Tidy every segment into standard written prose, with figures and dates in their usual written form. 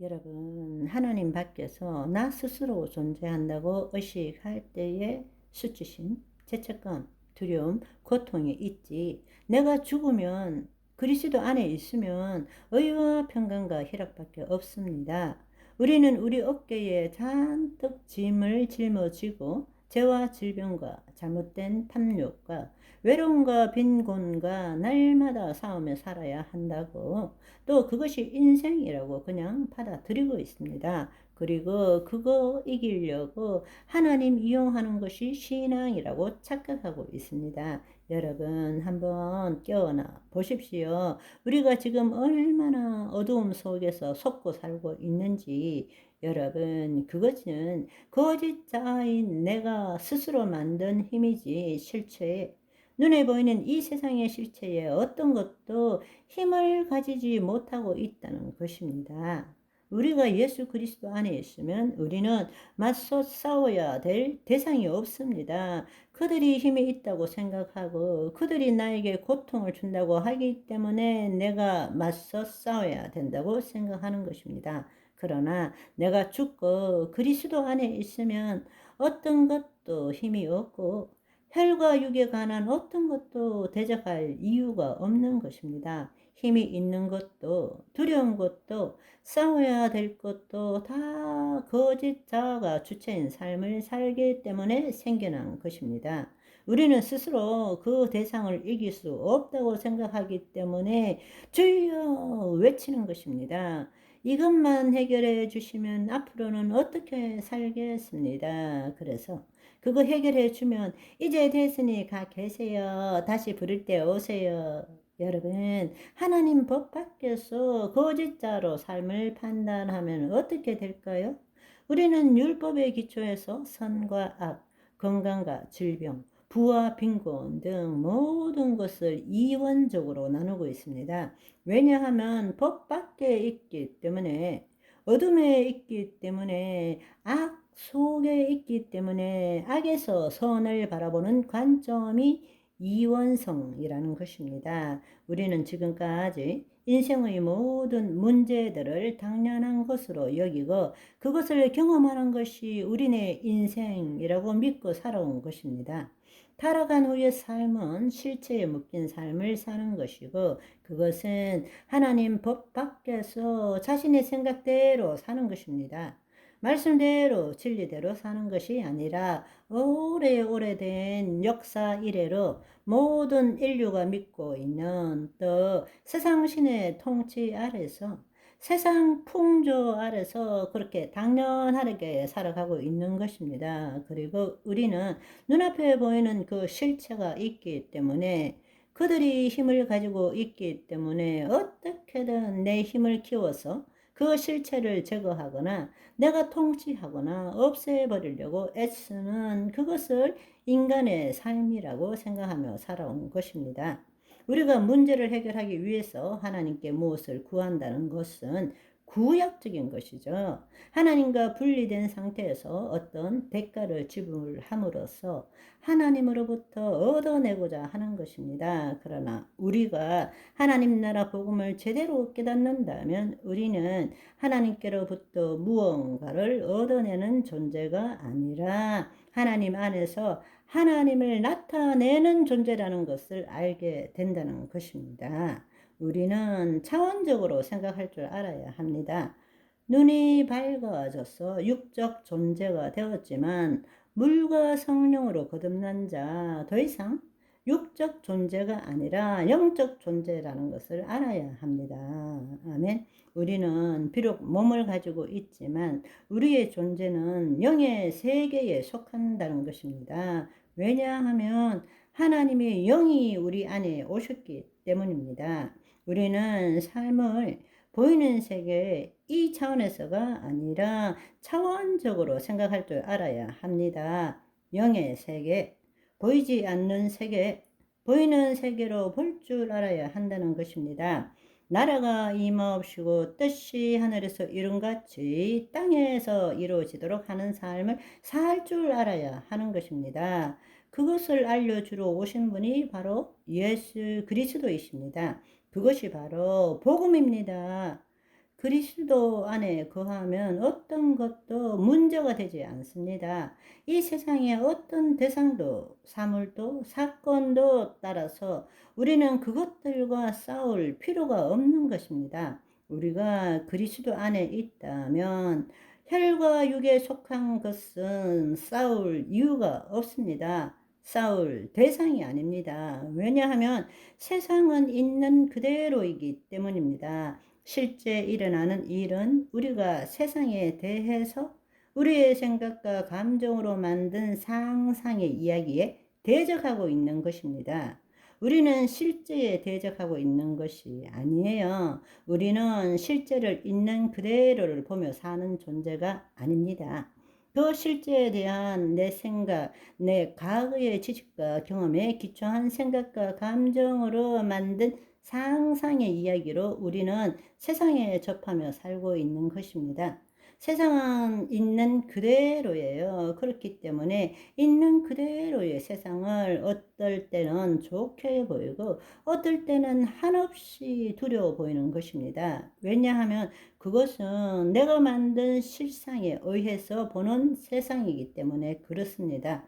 여러분, 하나님 밖에서 나 스스로 존재한다고 의식할 때의 수치심, 죄책감, 두려움, 고통이 있지. 내가 죽으면 그리스도 안에 있으면 의와 평강과 희락밖에 없습니다. 우리는 우리 어깨에 잔뜩 짐을 짊어지고 죄와 질병과 잘못된 탐욕과 외로움과 빈곤과 날마다 싸우며 살아야 한다고, 또 그것이 인생이라고 그냥 받아들이고 있습니다. 그리고 그거 이기려고 하나님 이용하는 것이 신앙이라고 착각하고 있습니다. 여러분, 한번 깨어나 보십시오. 우리가 지금 얼마나 어두움 속에서 속고 살고 있는지. 여러분, 그것은 거짓자인 내가 스스로 만든 힘이지 실체, 눈에 보이는 이 세상의 실체에 어떤 것도 힘을 가지지 못하고 있다는 것입니다. 우리가 예수 그리스도 안에 있으면 우리는 맞서 싸워야 될 대상이 없습니다. 그들이 힘이 있다고 생각하고 그들이 나에게 고통을 준다고 하기 때문에 내가 맞서 싸워야 된다고 생각하는 것입니다. 그러나 내가 죽고 그리스도 안에 있으면 어떤 것도 힘이 없고 혈과 육에 관한 어떤 것도 대적할 이유가 없는 것입니다. 힘이 있는 것도 두려운 것도 싸워야 될 것도 다 거짓 자아가 주체인 삶을 살기 때문에 생겨난 것입니다. 우리는 스스로 그 대상을 이길 수 없다고 생각하기 때문에 주여 외치는 것입니다. 이것만 해결해 주시면 앞으로는 어떻게 살겠습니다. 그래서 그거 해결해 주면 이제 됐으니 가 계세요. 다시 부를 때 오세요. 여러분, 하나님 법 밖에서 거짓자로 삶을 판단하면 어떻게 될까요? 우리는 율법의 기초에서 선과 악, 건강과 질병, 부와 빈곤 등 모든 것을 이원적으로 나누고 있습니다. 왜냐하면 법 밖에 있기 때문에, 어둠에 있기 때문에, 악 속에 있기 때문에 악에서 선을 바라보는 관점이 이원성이라는 것입니다. 우리는 지금까지 인생의 모든 문제들을 당연한 것으로 여기고 그것을 경험하는 것이 우리네 인생이라고 믿고 살아온 것입니다. 타락한 후의 삶은 실체에 묶인 삶을 사는 것이고 그것은 하나님 법 밖에서 자신의 생각대로 사는 것입니다. 말씀대로 진리대로 사는 것이 아니라 오래오래된 역사 이래로 모든 인류가 믿고 있는 또 세상신의 통치 아래서 세상 풍조 아래서 그렇게 당연하게 살아가고 있는 것입니다. 그리고 우리는 눈앞에 보이는 그 실체가 있기 때문에 그들이 힘을 가지고 있기 때문에 어떻게든 내 힘을 키워서 그 실체를 제거하거나 내가 통치하거나 없애버리려고 애쓰는 그것을 인간의 삶이라고 생각하며 살아온 것입니다. 우리가 문제를 해결하기 위해서 하나님께 무엇을 구한다는 것은 구약적인 것이죠. 하나님과 분리된 상태에서 어떤 대가를 지불함으로써 하나님으로부터 얻어내고자 하는 것입니다. 그러나 우리가 하나님 나라 복음을 제대로 깨닫는다면 우리는 하나님께로부터 무언가를 얻어내는 존재가 아니라 하나님 안에서 하나님을 나타내는 존재라는 것을 알게 된다는 것입니다. 우리는 차원적으로 생각할 줄 알아야 합니다. 눈이 밝아져서 육적 존재가 되었지만 물과 성령으로 거듭난 자 더 이상 육적 존재가 아니라 영적 존재라는 것을 알아야 합니다. 아멘. 우리는 비록 몸을 가지고 있지만 우리의 존재는 영의 세계에 속한다는 것입니다. 왜냐하면 하나님의 영이 우리 안에 오셨기 때문입니다. 우리는 삶을 보이는 세계 이 차원에서가 아니라 차원적으로 생각할 줄 알아야 합니다. 영의 세계, 보이지 않는 세계, 보이는 세계로 볼 줄 알아야 한다는 것입니다. 나라가 임하옵시고 뜻이 하늘에서 이룬같이 땅에서 이루어지도록 하는 삶을 살 줄 알아야 하는 것입니다. 그것을 알려주러 오신 분이 바로 예수 그리스도이십니다. 그것이 바로 복음입니다. 그리스도 안에 거하면 어떤 것도 문제가 되지 않습니다. 이 세상의 어떤 대상도, 사물도, 사건도 따라서 우리는 그것들과 싸울 필요가 없는 것입니다. 우리가 그리스도 안에 있다면 혈과 육에 속한 것은 싸울 이유가 없습니다. 싸울 대상이 아닙니다. 왜냐하면 세상은 있는 그대로이기 때문입니다. 실제 일어나는 일은 우리가 세상에 대해서 우리의 생각과 감정으로 만든 상상의 이야기에 대적하고 있는 것입니다. 우리는 실제에 대적하고 있는 것이 아니에요. 우리는 실제를 있는 그대로를 보며 사는 존재가 아닙니다. 그 실제에 대한 내 생각, 내 과거의 지식과 경험에 기초한 생각과 감정으로 만든 상상의 이야기로 우리는 세상에 접하며 살고 있는 것입니다. 세상은 있는 그대로예요. 그렇기 때문에 있는 그대로의 세상을 어떨 때는 좋게 보이고 어떨 때는 한없이 두려워 보이는 것입니다. 왜냐하면 그것은 내가 만든 실상에 의해서 보는 세상이기 때문에 그렇습니다.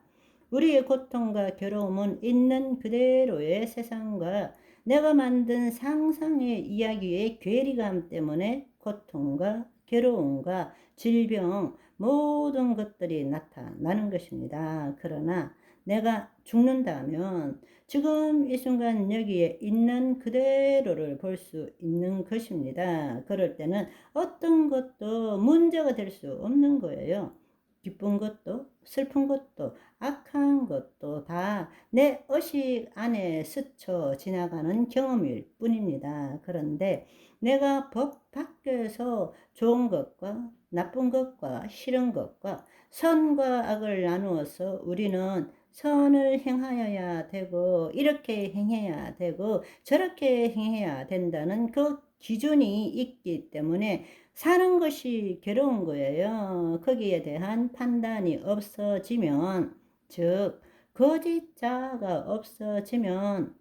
우리의 고통과 괴로움은 있는 그대로의 세상과 내가 만든 상상의 이야기의 괴리감 때문에 고통과 괴로움과 질병 모든 것들이 나타나는 것입니다. 그러나 내가 죽는다면 지금 이 순간 여기에 있는 그대로를 볼 수 있는 것입니다. 그럴 때는 어떤 것도 문제가 될 수 없는 거예요. 기쁜 것도 슬픈 것도 악한 것도 다 내 의식 안에 스쳐 지나가는 경험일 뿐입니다. 그런데 내가 법 밖에서 좋은 것과 나쁜 것과 싫은 것과 선과 악을 나누어서 우리는 선을 행하여야 되고 이렇게 행해야 되고 저렇게 행해야 된다는 그 기준이 있기 때문에 사는 것이 괴로운 거예요. 거기에 대한 판단이 없어지면, 즉 거짓자가 없어지면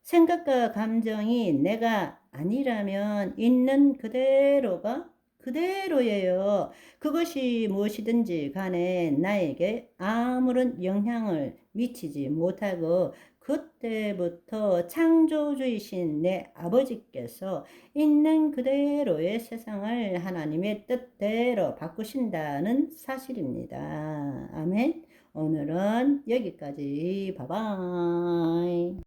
생각과 감정이 내가 아니라면 있는 그대로가 그대로예요. 그것이 무엇이든지 간에 나에게 아무런 영향을 미치지 못하고 그때부터 창조주이신 내 아버지께서 있는 그대로의 세상을 하나님의 뜻대로 바꾸신다는 사실입니다. 아멘. 오늘은 여기까지. 바이바이.